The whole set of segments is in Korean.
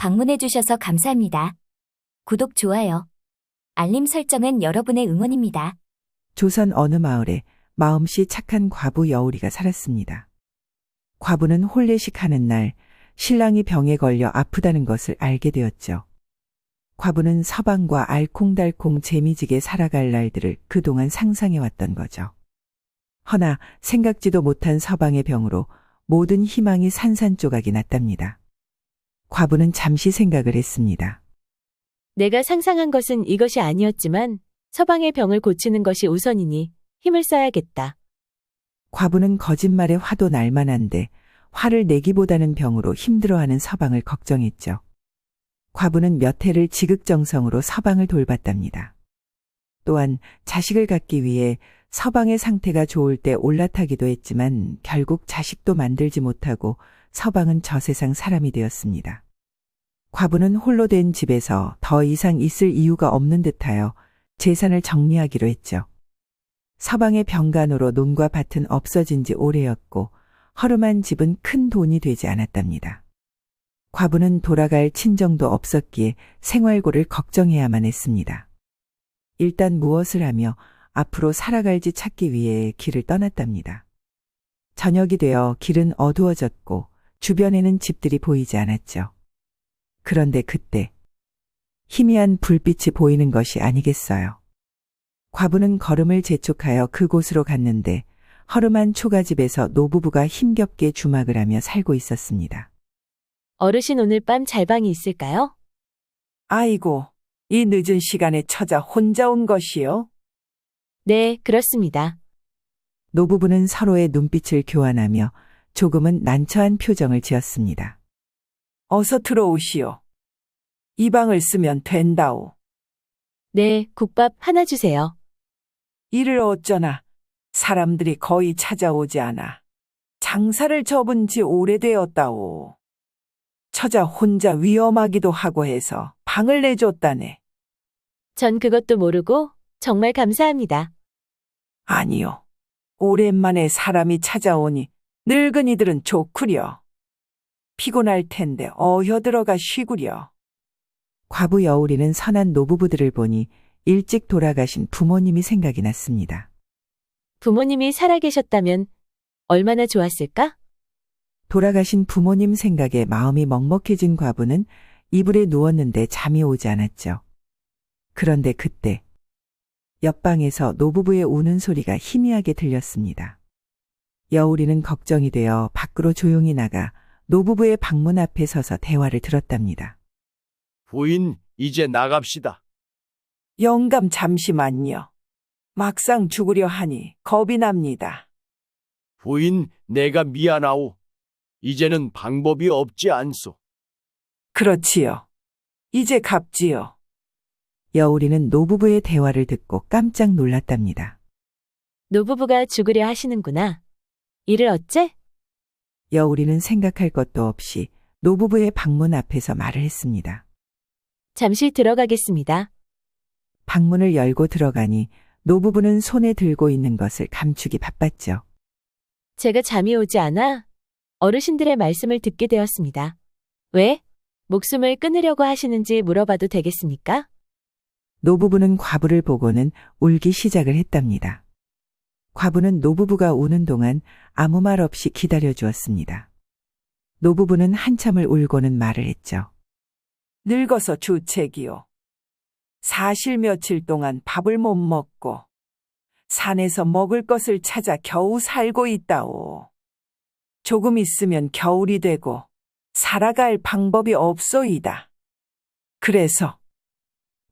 방문해주셔서 감사합니다. 구독, 좋아요, 알림 설정은 여러분의 응원입니다. 조선 어느 마을에 마음씨 착한 과부 여우리가 살았습니다. 과부는 혼례식 하는 날 신랑이 병에 걸려 아프다는 것을 알게 되었죠. 과부는 서방과 알콩달콩 재미지게 살아갈 날들을 그동안 상상해왔던 거죠. 허나 생각지도 못한 서방의 병으로 모든 희망이 산산조각이 났답니다. 과부는 잠시 생각을 했습니다. 내가 상상한 것은 이것이 아니었지만 서방의 병을 고치는 것이 우선이니 힘을 써야겠다. 과부는 거짓말에 화도 날 만한데 화를 내기보다는 병으로 힘들어하는 서방을 걱정했죠. 과부는 몇 해를 지극정성으로 서방을 돌봤답니다. 또한 자식을 갖기 위해 서방의 상태가 좋을 때 올라타기도 했지만 결국 자식도 만들지 못하고 서방은 저 세상 사람이 되었습니다. 과부는 홀로 된 집에서 더 이상 있을 이유가 없는 듯하여 재산을 정리하기로 했죠. 서방의 병간으로 논과 밭은 없어진 지 오래였고 허름한 집은 큰 돈이 되지 않았답니다. 과부는 돌아갈 친정도 없었기에 생활고를 걱정해야만 했습니다. 일단 무엇을 하며 앞으로 살아갈 지 찾기 위해 길을 떠났답니다. 저녁이 되어 길은 어두워졌고 주변에는 집들이 보이지 않았죠. 그런데 그때 희미한 불빛이 보이는 것이 아니겠어요. 과부는 걸음을 재촉하여 그곳으로 갔는데 허름한 초가집에서 노부부가 힘겹게 주막을 하며 살고 있었습니다. 어르신 오늘 밤 잘방이 있을까요? 아이고, 이 늦은 시간에 처자 혼자 온 것이요? 네, 그렇습니다. 노부부는 서로의 눈빛을 교환하며 조금은 난처한 표정을 지었습니다. 어서 들어오시오. 이 방을 쓰면 된다오. 네, 국밥 하나 주세요. 이를 어쩌나 사람들이 거의 찾아오지 않아. 장사를 접은 지 오래되었다오. 처자 혼자 위험하기도 하고 해서 방을 내줬다네. 전 그것도 모르고 정말 감사합니다. 아니요. 오랜만에 사람이 찾아오니 늙은이들은 좋구려. 피곤할 텐데 어여 들어가 쉬구려. 과부 여우리는 선한 노부부들을 보니 일찍 돌아가신 부모님이 생각이 났습니다. 부모님이 살아계셨다면 얼마나 좋았을까? 돌아가신 부모님 생각에 마음이 먹먹해진 과부는 이불에 누웠는데 잠이 오지 않았죠. 그런데 그때 옆방에서 노부부의 우는 소리가 희미하게 들렸습니다. 여우리는 걱정이 되어 밖으로 조용히 나가 노부부의 방문 앞에 서서 대화를 들었답니다. 부인, 이제 나갑시다. 영감 잠시만요. 막상 죽으려 하니 겁이 납니다. 부인, 내가 미안하오. 이제는 방법이 없지 않소. 그렇지요. 이제 갑지요. 여우리는 노부부의 대화를 듣고 깜짝 놀랐답니다. 노부부가 죽으려 하시는구나. 이를 어째? 여우리는 생각할 것도 없이 노부부의 방문 앞에서 말을 했습니다. 잠시 들어가겠습니다. 방문을 열고 들어가니 노부부는 손에 들고 있는 것을 감추기 바빴죠. 제가 잠이 오지 않아 어르신들의 말씀을 듣게 되었습니다. 왜? 목숨을 끊으려고 하시는지 물어봐도 되겠습니까? 노부부는 과부를 보고는 울기 시작을 했답니다. 과부는 노부부가 우는 동안 아무 말 없이 기다려 주었습니다. 노부부는 한참을 울고는 말을 했죠. 늙어서 주책이요. 사실 며칠 동안 밥을 못 먹고 산에서 먹을 것을 찾아 겨우 살고 있다오. 조금 있으면 겨울이 되고 살아갈 방법이 없소이다. 그래서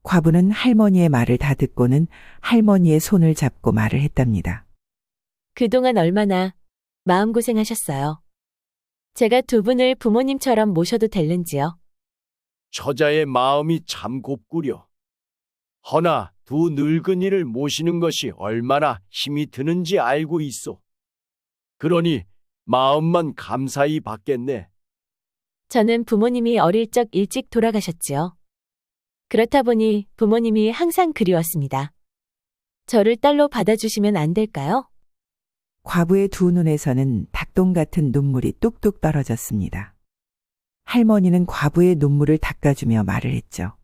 과부는 할머니의 말을 다 듣고는 할머니의 손을 잡고 말을 했답니다. 그동안 얼마나 마음고생하셨어요. 제가 두 분을 부모님처럼 모셔도 될는지요? 처자의 마음이 참 곱구려. 허나 두 늙은이를 모시는 것이 얼마나 힘이 드는지 알고 있소. 그러니 마음만 감사히 받겠네. 저는 부모님이 어릴 적 일찍 돌아가셨지요. 그렇다 보니 부모님이 항상 그리웠습니다. 저를 딸로 받아주시면 안 될까요? 과부의 두 눈에서는 닭똥 같은 눈물이 뚝뚝 떨어졌습니다. 할머니는 과부의 눈물을 닦아주며 말을 했죠.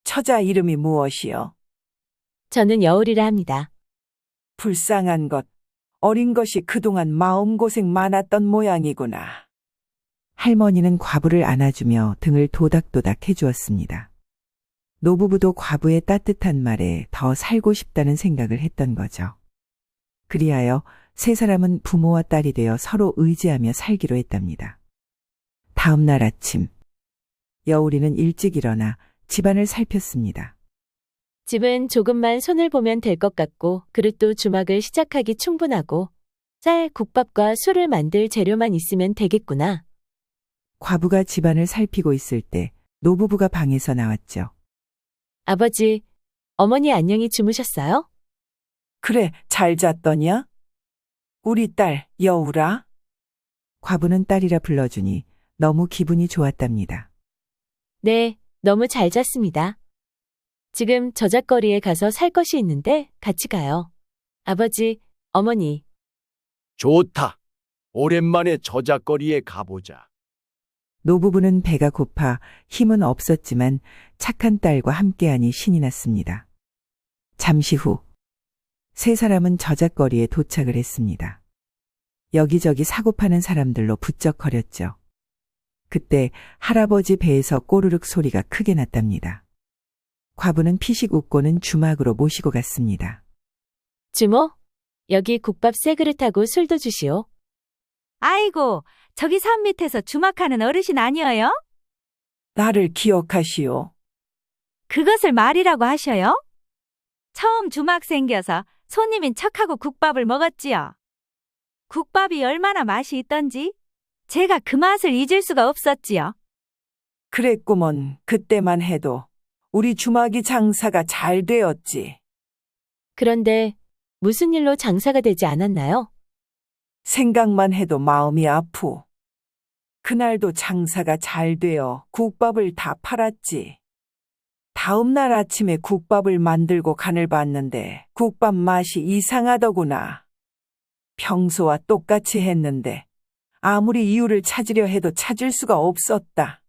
처자 이름이 무엇이요? 저는 여울이라 합니다. 불쌍한 것. 어린 것이 그동안 마음고생 많았던 모양이구나. 할머니는 과부를 안아주며 등을 도닥도닥 해주었습니다. 노부부도 과부의 따뜻한 말에 더 살고 싶다는 생각을 했던 거죠. 그리하여 세 사람은 부모와 딸이 되어 서로 의지하며 살기로 했답니다. 다음 날 아침, 여울이는 일찍 일어나 집안을 살폈습니다. 집은 조금만 손을 보면 될 것 같고 그릇도 주막을 시작하기 충분하고 쌀, 국밥과 술을 만들 재료만 있으면 되겠구나. 과부가 집안을 살피고 있을 때 노부부가 방에서 나왔죠. 아버지, 어머니 안녕히 주무셨어요? 그래, 잘 잤더냐? 우리 딸, 여울아? 과부는 딸이라 불러주니 너무 기분이 좋았답니다. 네, 너무 잘 잤습니다. 지금 저작거리에 가서 살 것이 있는데 같이 가요. 아버지, 어머니, 좋다. 오랜만에 저작거리에 가보자. 노부부는 배가 고파 힘은 없었지만 착한 딸과 함께하니 신이 났습니다. 잠시 후, 세 사람은 저작거리에 도착을 했습니다. 여기저기 사고 파는 사람들로 부쩍거렸죠. 그때 할아버지 배에서 꼬르륵 소리가 크게 났답니다. 과부는 피식 웃고는 주막으로 모시고 갔습니다. 주모, 여기 국밥 세 그릇하고 술도 주시오. 아이고, 저기 산 밑에서 주막하는 어르신 아니어요? 나를 기억하시오. 그것을 말이라고 하셔요? 처음 주막 생겨서 손님인 척하고 국밥을 먹었지요. 국밥이 얼마나 맛이 있던지 제가 그 맛을 잊을 수가 없었지요. 그랬구먼. 그때만 해도 우리 주막이 장사가 잘 되었지. 그런데 무슨 일로 장사가 되지 않았나요? 생각만 해도 마음이 아프. 그날도 장사가 잘 되어 국밥을 다 팔았지. 다음 날 아침에 국밥을 만들고 간을 봤는데 국밥 맛이 이상하더구나. 평소와 똑같이 했는데 아무리 이유를 찾으려 해도 찾을 수가 없었다.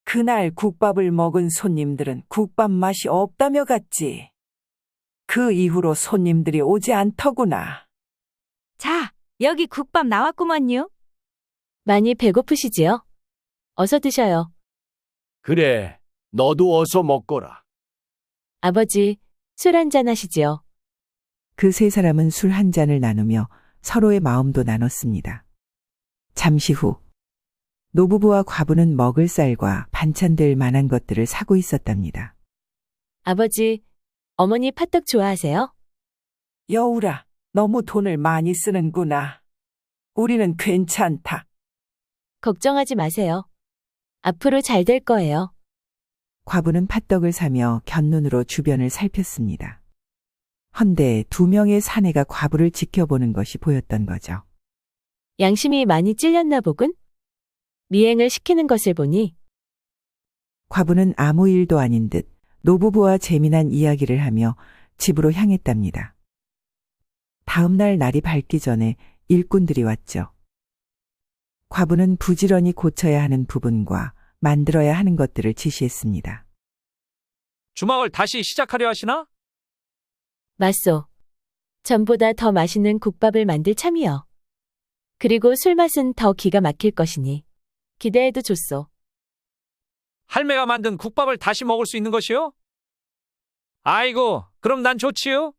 그날 국밥을 먹은 손님들은 국밥 맛이 없다며 갔지. 그 이후로 손님들이 오지 않더구나. 자, 여기 국밥 나왔구먼요. 많이 배고프시지요? 어서 드셔요. 그래, 너도 어서 먹거라. 아버지, 술 한잔 하시지요. 그 세 사람은 술 한 잔을 나누며 서로의 마음도 나눴습니다. 잠시 후, 노부부와 과부는 먹을 쌀과 반찬 될 만한 것들을 사고 있었답니다. 아버지, 어머니 팥떡 좋아하세요? 여울아, 너무 돈을 많이 쓰는구나. 우리는 괜찮다. 걱정하지 마세요. 앞으로 잘 될 거예요. 과부는 팥떡을 사며 곁눈으로 주변을 살폈습니다. 헌데 두 명의 사내가 과부를 지켜보는 것이 보였던 거죠. 양심이 많이 찔렸나 보군? 미행을 시키는 것을 보니 과부는 아무 일도 아닌 듯 노부부와 재미난 이야기를 하며 집으로 향했답니다. 다음 날 날이 밝기 전에 일꾼들이 왔죠. 과부는 부지런히 고쳐야 하는 부분과 만들어야 하는 것들을 지시했습니다. 주막을 다시 시작하려 하시나? 맞소. 전보다 더 맛있는 국밥을 만들 참이요. 그리고 술맛은 더 기가 막힐 것이니 기대해도 좋소. 할매가 만든 국밥을 다시 먹을 수 있는 것이요? 아이고, 그럼 난 좋지요.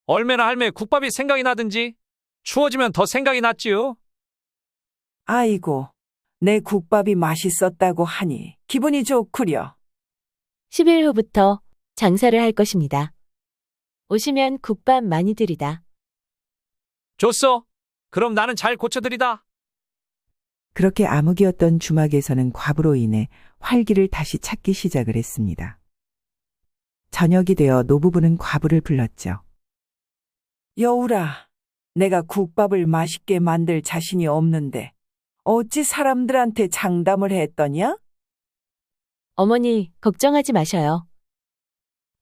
얼마나 할매 국밥이 생각이 나든지 추워지면 더 생각이 났지요. 아이고, 내 국밥이 맛있었다고 하니 기분이 좋구려. 10일 후부터 장사를 할 것입니다. 오시면 국밥 많이 드리다. 좋소. 그럼 나는 잘 고쳐드리다. 그렇게 암흑이었던 주막에서는 과부로 인해 활기를 다시 찾기 시작을 했습니다. 저녁이 되어 노부부는 과부를 불렀죠. 여울아, 내가 국밥을 맛있게 만들 자신이 없는데 어찌 사람들한테 장담을 했더냐? 어머니, 걱정하지 마셔요.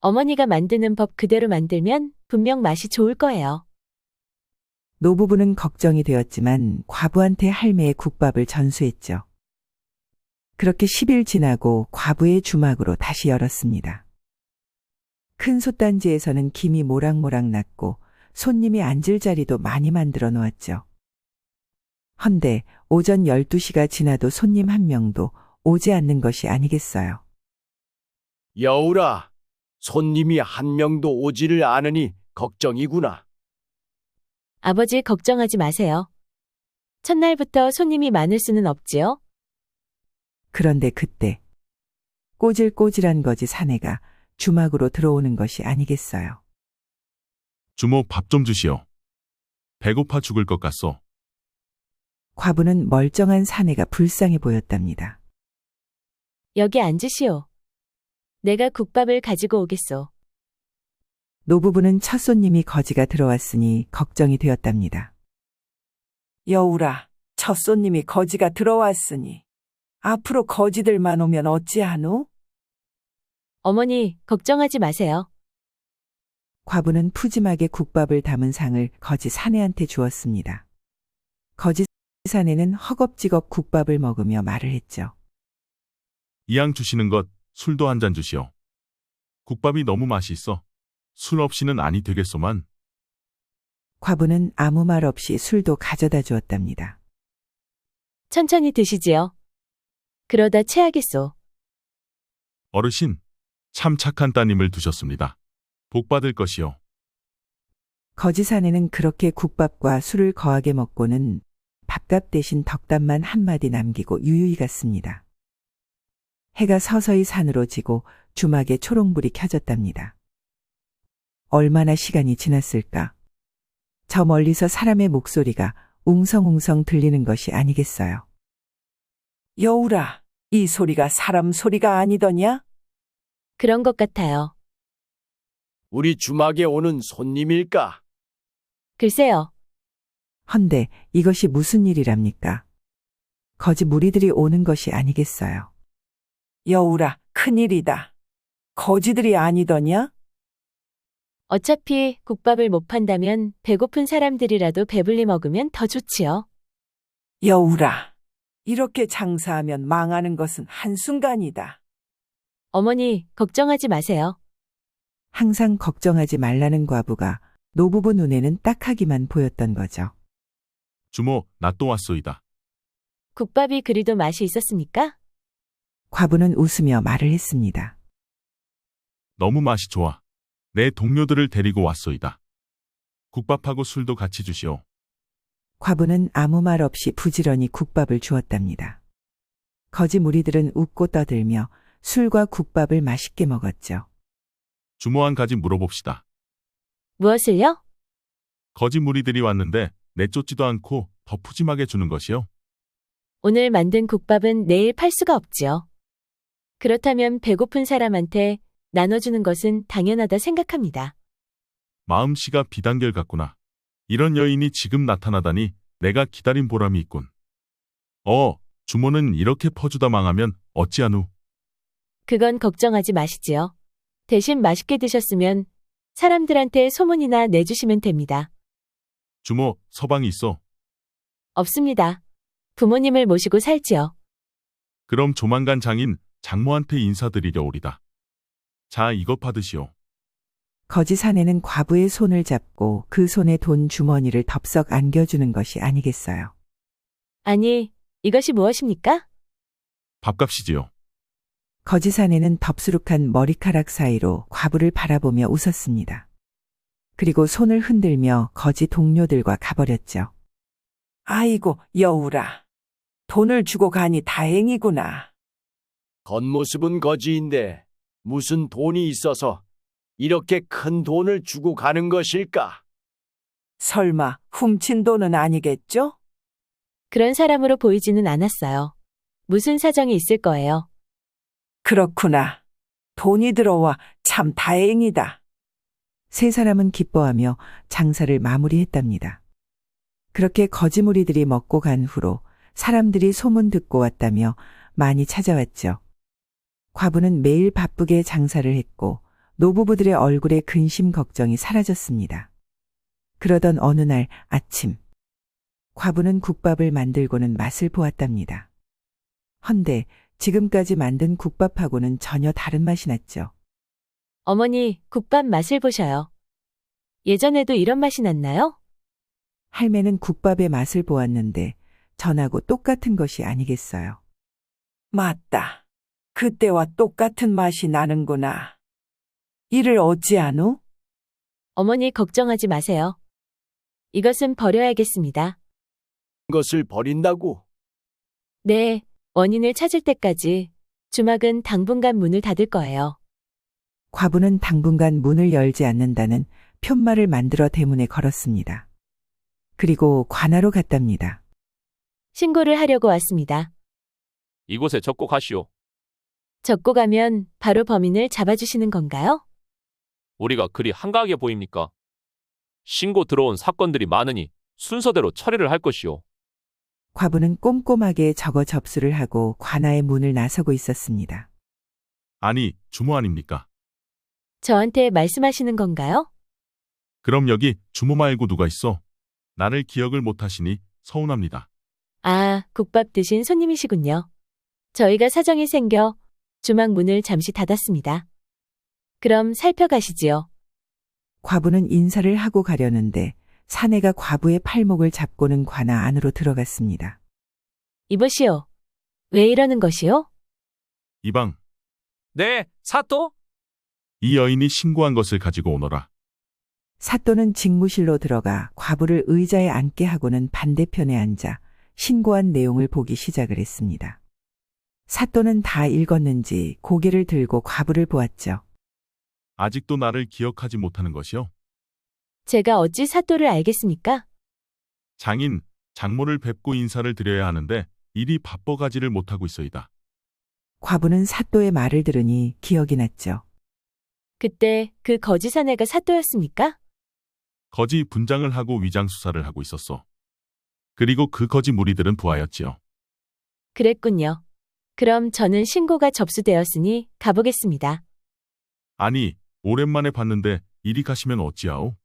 어머니가 만드는 법 그대로 만들면 분명 맛이 좋을 거예요. 노부부는 걱정이 되었지만 과부한테 할매의 국밥을 전수했죠. 그렇게 10일 지나고 과부의 주막으로 다시 열었습니다. 큰 솥단지에서는 김이 모락모락 났고 손님이 앉을 자리도 많이 만들어 놓았죠. 헌데 오전 12시가 지나도 손님 한 명도 오지 않는 것이 아니겠어요. 여우라, 손님이 한 명도 오지를 않으니 걱정이구나. 아버지 걱정하지 마세요. 첫날부터 손님이 많을 수는 없지요. 그런데 그때 꼬질꼬질한 거지 사내가 주막으로 들어오는 것이 아니겠어요. 주모 밥 좀 주시오. 배고파 죽을 것 같소. 과부는 멀쩡한 사내가 불쌍해 보였답니다. 여기 앉으시오. 내가 국밥을 가지고 오겠소. 노부부는 첫 손님이 거지가 들어왔으니 걱정이 되었답니다. 여우라, 첫 손님이 거지가 들어왔으니 앞으로 거지들만 오면 어찌하노? 어머니, 걱정하지 마세요. 과부는 푸짐하게 국밥을 담은 상을 거지 사내한테 주었습니다. 거지 사내는 허겁지겁 국밥을 먹으며 말을 했죠. 이왕 주시는 것 술도 한 잔 주시오. 국밥이 너무 맛이 있어. 술 없이는 아니 되겠소만. 과부는 아무 말 없이 술도 가져다 주었답니다. 천천히 드시지요. 그러다 체하겠소. 어르신, 참 착한 따님을 두셨습니다. 복 받을 것이요. 거지 사내는 그렇게 국밥과 술을 거하게 먹고는 밥값 대신 덕담만 한마디 남기고 유유히 갔습니다. 해가 서서히 산으로 지고 주막에 초롱불이 켜졌답니다. 얼마나 시간이 지났을까? 저 멀리서 사람의 목소리가 웅성웅성 들리는 것이 아니겠어요. 여우라, 이 소리가 사람 소리가 아니더냐? 그런 것 같아요. 우리 주막에 오는 손님일까? 글쎄요. 헌데 이것이 무슨 일이랍니까? 거지 무리들이 오는 것이 아니겠어요. 여우라, 큰일이다. 거지들이 아니더냐? 어차피 국밥을 못 판다면 배고픈 사람들이라도 배불리 먹으면 더 좋지요. 여우라, 이렇게 장사하면 망하는 것은 한순간이다. 어머니, 걱정하지 마세요. 항상 걱정하지 말라는 과부가 노부부 눈에는 딱하기만 보였던 거죠. 주모, 나 또 왔소이다. 국밥이 그리도 맛이 있었습니까? 과부는 웃으며 말을 했습니다. 너무 맛이 좋아. 내 동료들을 데리고 왔소이다. 국밥하고 술도 같이 주시오. 과부는 아무 말 없이 부지런히 국밥을 주었답니다. 거지 무리들은 웃고 떠들며 술과 국밥을 맛있게 먹었죠. 주모 한 가지 물어봅시다. 무엇을요? 거지 무리들이 왔는데 내쫓지도 않고 더 푸짐하게 주는 것이요. 오늘 만든 국밥은 내일 팔 수가 없지요. 그렇다면 배고픈 사람한테 나눠주는 것은 당연하다 생각합니다. 마음씨가 비단결 같구나. 이런 여인이 지금 나타나다니 내가 기다린 보람이 있군. 주모는 이렇게 퍼주다 망하면 어찌하누. 그건 걱정하지 마시지요. 대신 맛있게 드셨으면 사람들한테 소문이나 내주시면 됩니다. 주모, 서방이 있어. 없습니다. 부모님을 모시고 살지요. 그럼 조만간 장인 장모한테 인사드리려 오리다. 자, 이것 받으시오. 거지 사내는 과부의 손을 잡고 그 손에 돈 주머니를 덥석 안겨주는 것이 아니겠어요. 아니, 이것이 무엇입니까? 밥값이지요. 거지 사내는 덥수룩한 머리카락 사이로 과부를 바라보며 웃었습니다. 그리고 손을 흔들며 거지 동료들과 가버렸죠. 아이고, 여우라. 돈을 주고 가니 다행이구나. 겉모습은 거지인데 무슨 돈이 있어서 이렇게 큰 돈을 주고 가는 것일까? 설마 훔친 돈은 아니겠죠? 그런 사람으로 보이지는 않았어요. 무슨 사정이 있을 거예요. 그렇구나. 돈이 들어와 참 다행이다. 세 사람은 기뻐하며 장사를 마무리했답니다. 그렇게 거지무리들이 먹고 간 후로 사람들이 소문 듣고 왔다며 많이 찾아왔죠. 과부는 매일 바쁘게 장사를 했고 노부부들의 얼굴에 근심 걱정이 사라졌습니다. 그러던 어느 날 아침, 과부는 국밥을 만들고는 맛을 보았답니다. 헌데 지금까지 만든 국밥하고는 전혀 다른 맛이 났죠. 어머니, 국밥 맛을 보셔요. 예전에도 이런 맛이 났나요? 할매는 국밥의 맛을 보았는데 전하고 똑같은 것이 아니겠어요. 맞다. 그때와 똑같은 맛이 나는구나. 이를 어찌하노? 어머니 걱정하지 마세요. 이것은 버려야겠습니다. 것을 버린다고? 네, 원인을 찾을 때까지 주막은 당분간 문을 닫을 거예요. 과부는 당분간 문을 열지 않는다는 편말을 만들어 대문에 걸었습니다. 그리고 관하로 갔답니다. 신고를 하려고 왔습니다. 이곳에 접곡하시오. 적고 가면 바로 범인을 잡아주시는 건가요? 우리가 그리 한가하게 보입니까? 신고 들어온 사건들이 많으니 순서대로 처리를 할 것이오. 과부는 꼼꼼하게 적어 접수를 하고 관아의 문을 나서고 있었습니다. 아니, 주모 아닙니까? 저한테 말씀하시는 건가요? 그럼 여기 주모 말고 누가 있어? 나를 기억을 못하시니 서운합니다. 아, 국밥 드신 손님이시군요. 저희가 사정이 생겨 주막 문을 잠시 닫았습니다. 그럼 살펴가시지요. 과부는 인사를 하고 가려는데 사내가 과부의 팔목을 잡고는 관아 안으로 들어갔습니다. 이보시오. 왜 이러는 것이오? 이방, 네, 사또? 이 여인이 신고한 것을 가지고 오너라. 사또는 직무실로 들어가 과부를 의자에 앉게 하고는 반대편에 앉아 신고한 내용을 보기 시작을 했습니다. 사또는 다 읽었는지 고개를 들고 과부를 보았죠. 아직도 나를 기억하지 못하는 것이요? 제가 어찌 사또를 알겠습니까? 장인, 장모를 뵙고 인사를 드려야 하는데 일이 바빠가지를 못하고 있어이다. 과부는 사또의 말을 들으니 기억이 났죠. 그때 그 거지 사내가 사또였습니까? 거지 분장을 하고 위장 수사를 하고 있었어. 그리고 그 거지 무리들은 부하였지요. 그랬군요. 그럼 저는 신고가 접수되었으니 가보겠습니다. 아니, 오랜만에 봤는데 이리 가시면 어찌하오?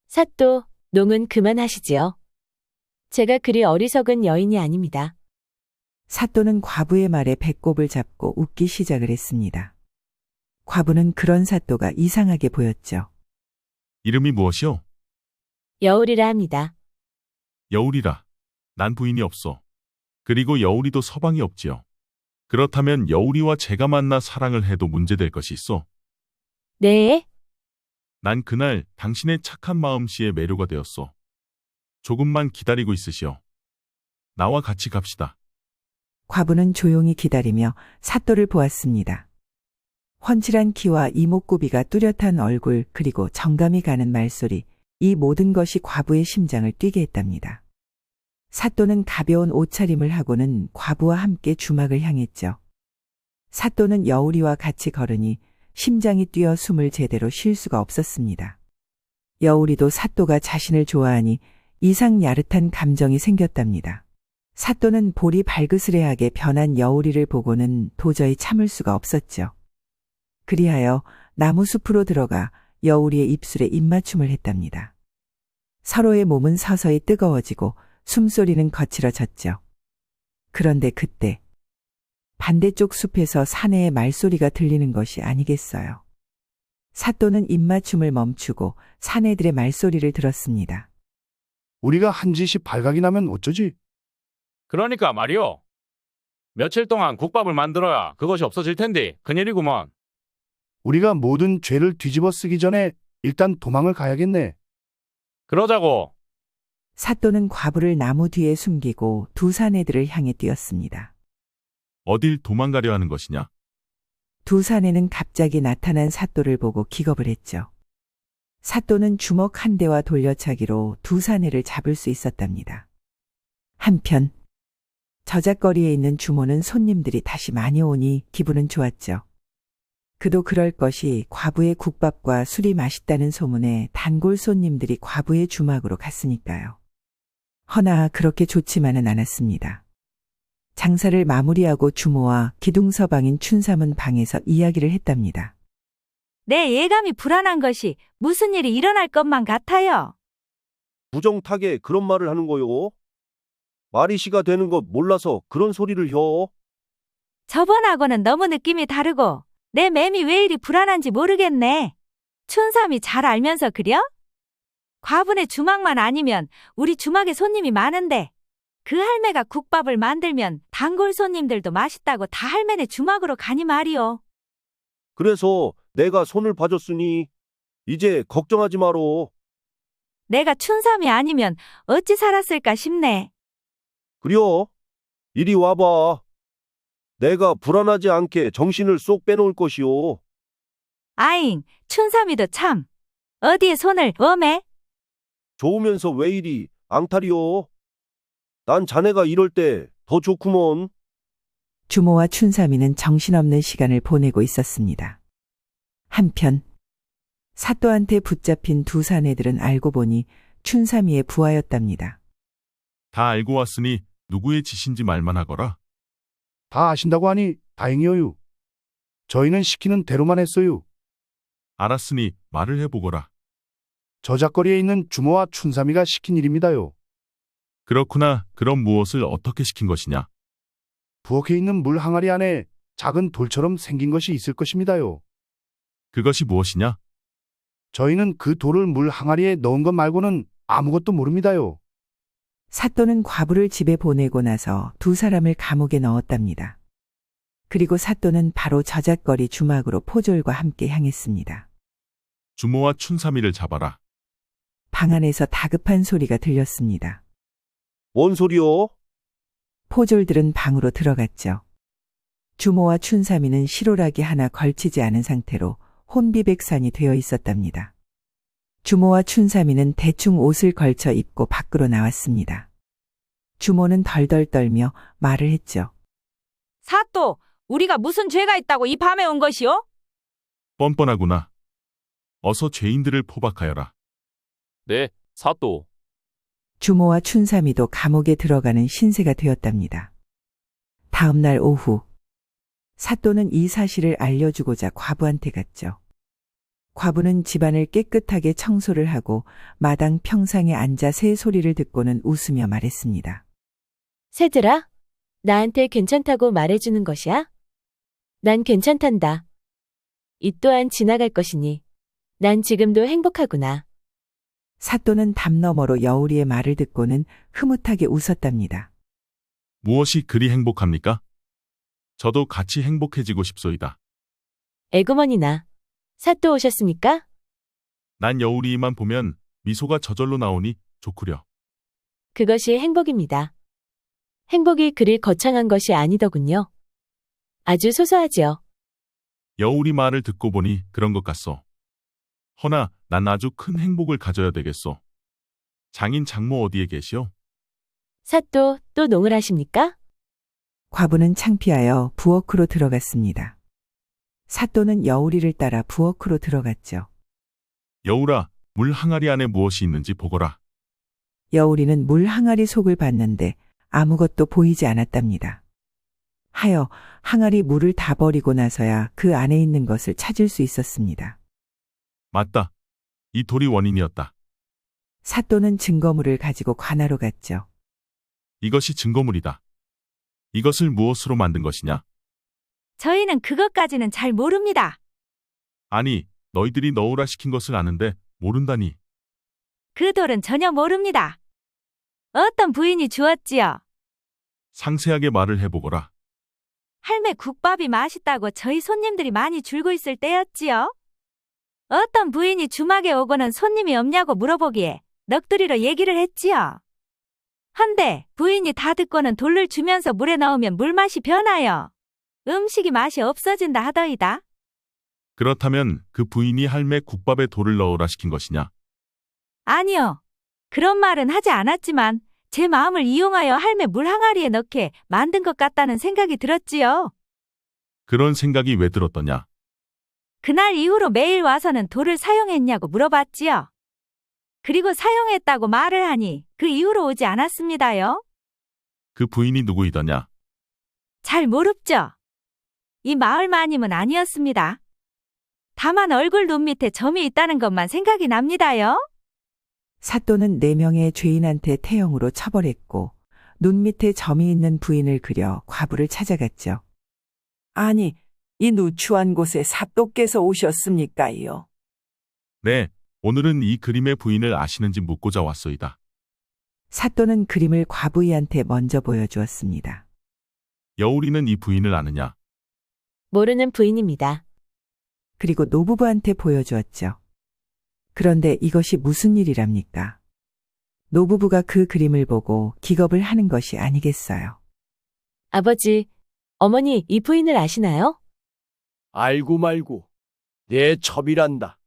사또, 농은 그만하시지요. 제가 그리 어리석은 여인이 아닙니다. 사또는 과부의 말에 배꼽을 잡고 웃기 시작을 했습니다. 과부는 그런 사또가 이상하게 보였죠. 이름이 무엇이오? 여울이라 합니다. 여울이라. 난 부인이 없어. 그리고 여울이도 서방이 없지요. 그렇다면 여울이와 제가 만나 사랑을 해도 문제될 것이 있어. 네, 난 그날 당신의 착한 마음씨에 매료가 되었어. 조금만 기다리고 있으시오. 나와 같이 갑시다. 과부는 조용히 기다리며 사또를 보았습니다. 훤칠한 키와 이목구비가 뚜렷한 얼굴 그리고 정감이 가는 말소리, 이 모든 것이 과부의 심장을 뛰게 했답니다. 사또는 가벼운 옷차림을 하고는 과부와 함께 주막을 향했죠. 사또는 여울이와 같이 걸으니 심장이 뛰어 숨을 제대로 쉴 수가 없었습니다. 여울이도 사또가 자신을 좋아하니 이상 야릇한 감정이 생겼답니다. 사또는 볼이 발그스레하게 변한 여울이를 보고는 도저히 참을 수가 없었죠. 그리하여 나무숲으로 들어가 여울이의 입술에 입맞춤을 했답니다. 서로의 몸은 서서히 뜨거워지고 숨소리는 거칠어졌죠. 그런데 그때 반대쪽 숲에서 사내의 말소리가 들리는 것이 아니겠어요. 사또는 입맞춤을 멈추고 사내들의 말소리를 들었습니다. 우리가 한 짓이 발각이 나면 어쩌지? 그러니까 말이오. 며칠 동안 국밥을 만들어야 그것이 없어질 텐데 큰일이구먼. 우리가 모든 죄를 뒤집어 쓰기 전에 일단 도망을 가야겠네. 그러자고. 사또는 과부를 나무 뒤에 숨기고 두 사내들을 향해 뛰었습니다. 어딜 도망가려 하는 것이냐? 두 사내는 갑자기 나타난 사또를 보고 기겁을 했죠. 사또는 주먹 한 대와 돌려차기로 두 사내를 잡을 수 있었답니다. 한편 저작거리에 있는 주모는 손님들이 다시 많이 오니 기분은 좋았죠. 그도 그럴 것이 과부의 국밥과 술이 맛있다는 소문에 단골 손님들이 과부의 주막으로 갔으니까요. 허나 그렇게 좋지만은 않았습니다. 장사를 마무리하고 주모와 기둥서방인 춘삼은 방에서 이야기를 했답니다. 내 예감이 불안한 것이 무슨 일이 일어날 것만 같아요. 부정타게 그런 말을 하는 거요. 말이 시가 되는 거 몰라서 그런 소리를 혀. 저번하고는 너무 느낌이 다르고 내 맴이 왜 이리 불안한지 모르겠네. 춘삼이 잘 알면서 그려? 과분의 주막만 아니면 우리 주막에 손님이 많은데 그 할매가 국밥을 만들면 단골 손님들도 맛있다고 다 할매네 주막으로 가니 말이오. 그래서 내가 손을 봐줬으니 이제 걱정하지 마로. 내가 춘삼이 아니면 어찌 살았을까 싶네. 그려. 이리 와봐. 내가 불안하지 않게 정신을 쏙 빼놓을 것이오. 아잉, 춘삼이도 참. 어디에 손을 웜해? 좋으면서 왜 이리 앙탈이오? 난 자네가 이럴 때 더 좋구먼. 주모와 춘삼이는 정신없는 시간을 보내고 있었습니다. 한편 사또한테 붙잡힌 두 사내들은 알고 보니 춘삼이의 부하였답니다. 다 알고 왔으니 누구의 짓인지 말만 하거라. 다 아신다고 하니 다행이어요. 저희는 시키는 대로만 했어요. 알았으니 말을 해보거라. 저작거리에 있는 주모와 춘삼이가 시킨 일입니다요. 그렇구나. 그럼 무엇을 어떻게 시킨 것이냐? 부엌에 있는 물 항아리 안에 작은 돌처럼 생긴 것이 있을 것입니다요. 그것이 무엇이냐? 저희는 그 돌을 물 항아리에 넣은 것 말고는 아무것도 모릅니다요. 사또는 과부를 집에 보내고 나서 두 사람을 감옥에 넣었답니다. 그리고 사또는 바로 저작거리 주막으로 포졸과 함께 향했습니다. 주모와 춘삼이를 잡아라. 방 안에서 다급한 소리가 들렸습니다. 뭔 소리요? 포졸들은 방으로 들어갔죠. 주모와 춘삼이는 실오라기 하나 걸치지 않은 상태로 혼비백산이 되어 있었답니다. 주모와 춘삼이는 대충 옷을 걸쳐 입고 밖으로 나왔습니다. 주모는 덜덜 떨며 말을 했죠. 사또, 우리가 무슨 죄가 있다고 이 밤에 온 것이오? 뻔뻔하구나. 어서 죄인들을 포박하여라. 네, 사또. 주모와 춘삼이도 감옥에 들어가는 신세가 되었답니다. 다음 날 오후 사또는 이 사실을 알려주고자 과부한테 갔죠. 과부는 집안을 깨끗하게 청소를 하고 마당 평상에 앉아 새 소리를 듣고는 웃으며 말했습니다. 새들아, 나한테 괜찮다고 말해주는 것이야? 난 괜찮단다. 이 또한 지나갈 것이니 난 지금도 행복하구나. 사또는 담 너머로 여우리의 말을 듣고는 흐뭇하게 웃었답니다. 무엇이 그리 행복합니까? 저도 같이 행복해지고 싶소이다. 에구머니나, 사또 오셨습니까? 난 여우리만 보면 미소가 저절로 나오니 좋구려. 그것이 행복입니다. 행복이 그리 거창한 것이 아니더군요. 아주 소소하지요. 여우리 말을 듣고 보니 그런 것 같소. 허나 난 아주 큰 행복을 가져야 되겠소. 장인 장모 어디에 계시오? 사또 또 농을 하십니까? 과부는 창피하여 부엌으로 들어갔습니다. 사또는 여우리를 따라 부엌으로 들어갔죠. 여우라, 물 항아리 안에 무엇이 있는지 보거라. 여우리는 물 항아리 속을 봤는데 아무것도 보이지 않았답니다. 하여 항아리 물을 다 버리고 나서야 그 안에 있는 것을 찾을 수 있었습니다. 맞다. 이 돌이 원인이었다. 사또는 증거물을 가지고 관하로 갔죠. 이것이 증거물이다. 이것을 무엇으로 만든 것이냐? 저희는 그것까지는 잘 모릅니다. 아니, 너희들이 넣으라 시킨 것을 아는데 모른다니. 그 돌은 전혀 모릅니다. 어떤 부인이 주었지요? 상세하게 말을 해보거라. 할매 국밥이 맛있다고 저희 손님들이 많이 줄고 있을 때였지요. 어떤 부인이 주막에 오고는 손님이 없냐고 물어보기에 넋두리로 얘기를 했지요. 한데 부인이 다 듣고는 돌을 주면서 물에 넣으면 물맛이 변하여 음식이 맛이 없어진다 하더이다. 그렇다면 그 부인이 할매 국밥에 돌을 넣으라 시킨 것이냐? 아니요. 그런 말은 하지 않았지만 제 마음을 이용하여 할매 물 항아리에 넣게 만든 것 같다는 생각이 들었지요. 그런 생각이 왜 들었더냐? 그날 이후로 매일 와서는 돌을 사용했냐고 물어봤지요. 그리고 사용했다고 말을 하니 그 이후로 오지 않았습니다요. 그 부인이 누구이더냐? 잘 모릅죠. 이 마을 마님은 아니었습니다. 다만 얼굴 눈 밑에 점이 있다는 것만 생각이 납니다요. 사또는 4명의 죄인한테 태형으로 처벌했고 눈 밑에 점이 있는 부인을 그려 과부를 찾아갔죠. 아니, 이 누추한 곳에 사또께서 오셨습니까요? 네, 오늘은 이 그림의 부인을 아시는지 묻고자 왔소이다. 사또는 그림을 과부이한테 먼저 보여주었습니다. 여울이는 이 부인을 아느냐? 모르는 부인입니다. 그리고 노부부한테 보여주었죠. 그런데 이것이 무슨 일이랍니까? 노부부가 그 그림을 보고 기겁을 하는 것이 아니겠어요. 아버지, 어머니 이 부인을 아시나요? 알고 말고 내 첩이란다.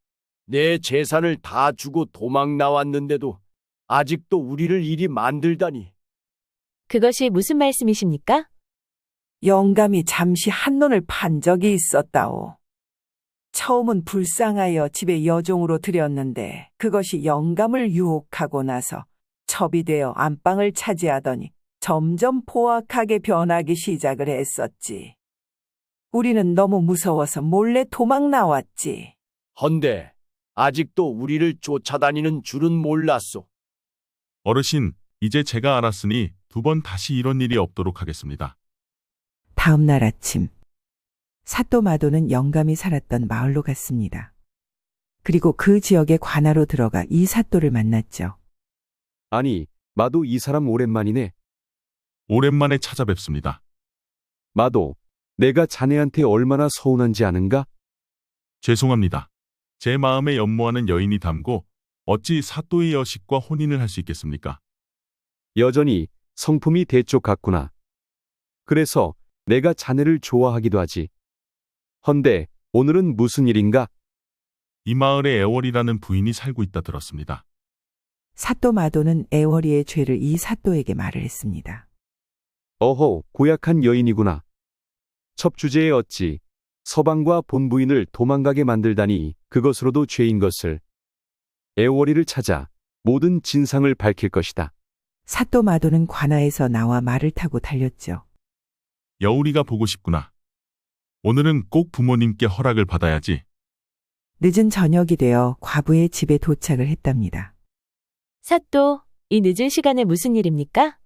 내 재산을 다 주고 도망 나왔는데도 아직도 우리를 이리 만들다니. 그것이 무슨 말씀이십니까? 영감이 잠시 한눈을 판 적이 있었다오. 처음은 불쌍하여 집에 여종으로 들였는데 그것이 영감을 유혹하고 나서 첩이 되어 안방을 차지하더니 점점 포악하게 변하기 시작을 했었지. 우리는 너무 무서워서 몰래 도망 나왔지. 헌데 아직도 우리를 쫓아다니는 줄은 몰랐소. 어르신, 이제 제가 알았으니 2번 다시 이런 일이 없도록 하겠습니다. 다음 날 아침, 사또 마도는 영감이 살았던 마을로 갔습니다. 그리고 그 지역의 관아로 들어가 이 사또를 만났죠. 아니, 마도 이 사람 오랜만이네. 오랜만에 찾아뵙습니다. 마도, 내가 자네한테 얼마나 서운한지 아는가? 죄송합니다. 제 마음에 연모하는 여인이 담고 어찌 사또의 여식과 혼인을 할 수 있겠습니까? 여전히 성품이 대쪽 같구나. 그래서 내가 자네를 좋아하기도 하지. 헌데 오늘은 무슨 일인가? 이 마을에 애월이라는 부인이 살고 있다 들었습니다. 사또 마도는 애월이의 죄를 이 사또에게 말을 했습니다. 어허, 고약한 여인이구나. 첩주제에 어찌 서방과 본부인을 도망가게 만들다니 그것으로도 죄인 것을. 애월이를 찾아 모든 진상을 밝힐 것이다. 사또 마도는 관아에서 나와 말을 타고 달렸죠. 여울이가 보고 싶구나. 오늘은 꼭 부모님께 허락을 받아야지. 늦은 저녁이 되어 과부의 집에 도착을 했답니다. 사또, 이 늦은 시간에 무슨 일입니까?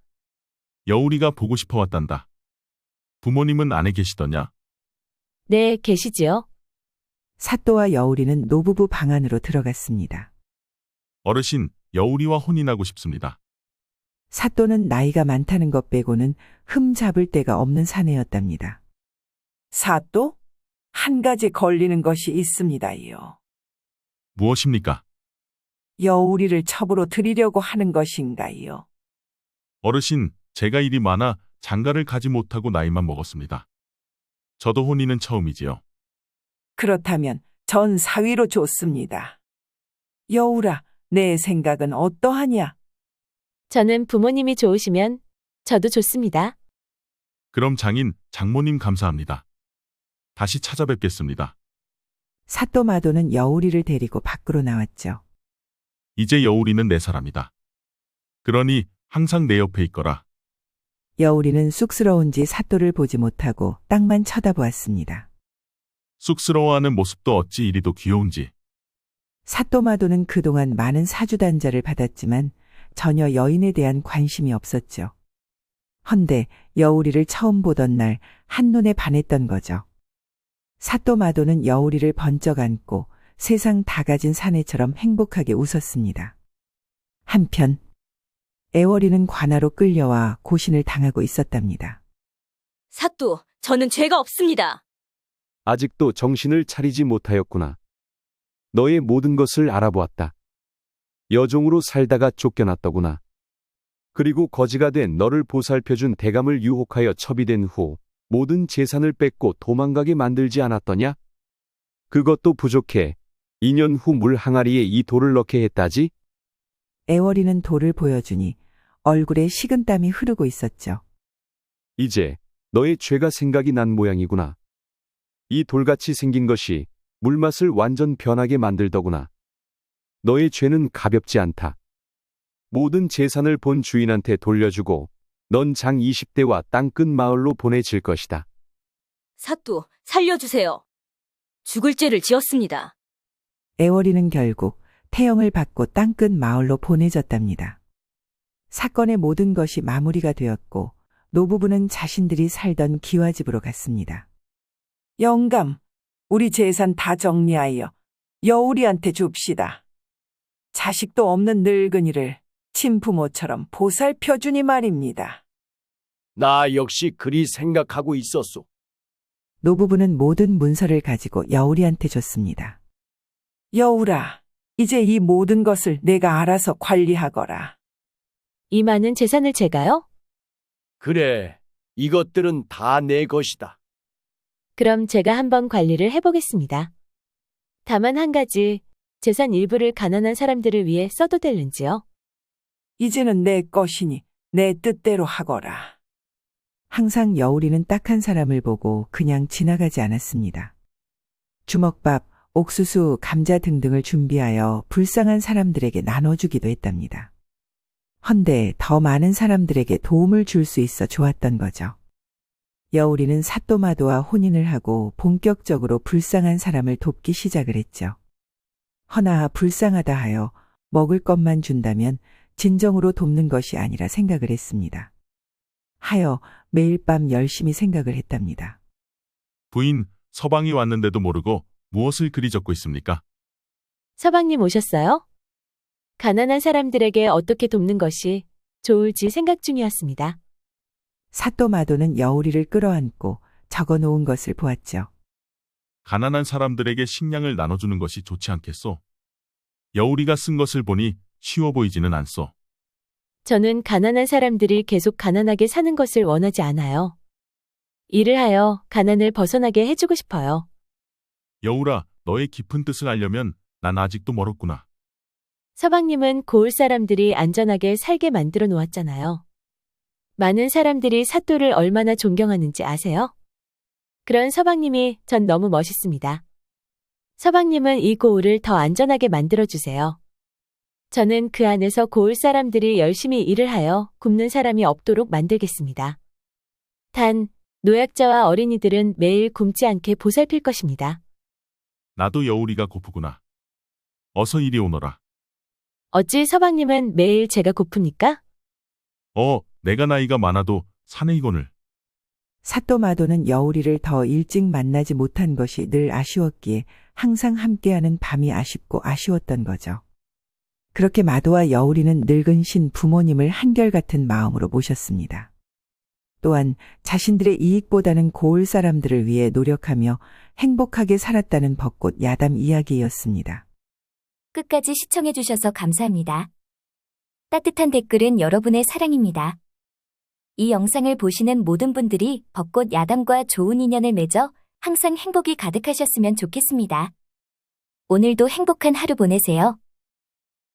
여울이가 보고 싶어 왔단다. 부모님은 안에 계시더냐? 네, 계시지요. 사또와 여울이는 노부부 방 안으로 들어갔습니다. 어르신, 여울이와 혼인하고 싶습니다. 사또는 나이가 많다는 것 빼고는 흠 잡을 데가 없는 사내였답니다. 사또? 한 가지 걸리는 것이 있습니다요. 무엇입니까? 여우리를 첩으로 드리려고 하는 것인가요? 어르신, 제가 일이 많아 장가를 가지 못하고 나이만 먹었습니다. 저도 혼인은 처음이지요. 그렇다면 전 사위로 좋습니다. 여우라, 내 생각은 어떠하냐? 저는 부모님이 좋으시면 저도 좋습니다. 그럼 장인, 장모님 감사합니다. 다시 찾아뵙겠습니다. 사또 마도는 여울이를 데리고 밖으로 나왔죠. 이제 여울이는 내 사람이다. 그러니 항상 내 옆에 있거라. 여울이는 쑥스러운지 사또를 보지 못하고 땅만 쳐다보았습니다. 쑥스러워하는 모습도 어찌 이리도 귀여운지. 사또 마도는 그동안 많은 사주단자를 받았지만 전혀 여인에 대한 관심이 없었죠. 헌데 여울이를 처음 보던 날 한눈에 반했던 거죠. 사또 마도는 여울이를 번쩍 안고 세상 다 가진 사내처럼 행복하게 웃었습니다. 한편 애월이는 관아로 끌려와 고신을 당하고 있었답니다. 사또, 저는 죄가 없습니다. 아직도 정신을 차리지 못하였구나. 너의 모든 것을 알아보았다. 여종으로 살다가 쫓겨났더구나. 그리고 거지가 된 너를 보살펴준 대감을 유혹하여 첩이 된 후 모든 재산을 뺏고 도망가게 만들지 않았더냐? 그것도 부족해 2년 후 물 항아리에 이 돌을 넣게 했다지? 애월이는 돌을 보여주니 얼굴에 식은땀이 흐르고 있었죠. 이제 너의 죄가 생각이 난 모양이구나. 이 돌같이 생긴 것이 물맛을 완전 변하게 만들더구나. 너의 죄는 가볍지 않다. 모든 재산을 본 주인한테 돌려주고 넌 장 20대와 땅끝 마을로 보내질 것이다. 사또, 살려주세요. 죽을 죄를 지었습니다. 애월이는 결국 태형을 받고 땅끝 마을로 보내졌답니다. 사건의 모든 것이 마무리가 되었고 노부부는 자신들이 살던 기와집으로 갔습니다. 영감, 우리 재산 다 정리하여 여우리한테 줍시다. 자식도 없는 늙은이를 친부모처럼 보살펴주니 말입니다. 나 역시 그리 생각하고 있었소. 노부부는 모든 문서를 가지고 여우리한테 줬습니다. 여우라, 이제 이 모든 것을 내가 알아서 관리하거라. 이 많은 재산을 제가요? 그래, 이것들은 다 내 것이다. 그럼 제가 한번 관리를 해보겠습니다. 다만 한 가지, 재산 일부를 가난한 사람들을 위해 써도 되는지요? 이제는 내 것이니 내 뜻대로 하거라. 항상 여우리는 딱한 사람을 보고 그냥 지나가지 않았습니다. 주먹밥, 옥수수, 감자 등등을 준비하여 불쌍한 사람들에게 나눠주기도 했답니다. 헌데 더 많은 사람들에게 도움을 줄 수 있어 좋았던 거죠. 여우리는 사또마도와 혼인을 하고 본격적으로 불쌍한 사람을 돕기 시작을 했죠. 허나 불쌍하다 하여 먹을 것만 준다면 진정으로 돕는 것이 아니라 생각을 했습니다. 하여 매일 밤 열심히 생각을 했답니다. 부인, 서방이 왔는데도 모르고 무엇을 그리 적고 있습니까? 서방님 오셨어요? 가난한 사람들에게 어떻게 돕는 것이 좋을지 생각 중이었습니다. 사또마도는 여우리를 끌어안고 적어놓은 것을 보았죠. 가난한 사람들에게 식량을 나눠주는 것이 좋지 않겠소? 여우리가 쓴 것을 보니 쉬워 보이지는 않소. 저는 가난한 사람들이 계속 가난하게 사는 것을 원하지 않아요. 일을 하여 가난을 벗어나게 해주고 싶어요. 여우라, 너의 깊은 뜻을 알려면 난 아직도 멀었구나. 서방님은 고을 사람들이 안전하게 살게 만들어 놓았잖아요. 많은 사람들이 사또를 얼마나 존경하는지 아세요? 그런 서방님이 전 너무 멋있습니다. 서방님은 이 고을을 더 안전하게 만들어주세요. 저는 그 안에서 고을 사람들이 열심히 일을 하여 굶는 사람이 없도록 만들겠습니다. 단, 노약자와 어린이들은 매일 굶지 않게 보살필 것입니다. 나도 여우리가 고프구나. 어서 이리 오너라. 어찌 서방님은 매일 제가 고프니까? 내가 나이가 많아도 사내이거늘. 사또마도는 여우리를 더 일찍 만나지 못한 것이 늘 아쉬웠기에 항상 함께하는 밤이 아쉽고 아쉬웠던 거죠. 그렇게 마도와 여우리는 늙은 신 부모님을 한결같은 마음으로 모셨습니다. 또한 자신들의 이익보다는 고을 사람들을 위해 노력하며 행복하게 살았다는 벚꽃 야담 이야기였습니다. 끝까지 시청해주셔서 감사합니다. 따뜻한 댓글은 여러분의 사랑입니다. 이 영상을 보시는 모든 분들이 벚꽃 야담과 좋은 인연을 맺어 항상 행복이 가득하셨으면 좋겠습니다. 오늘도 행복한 하루 보내세요.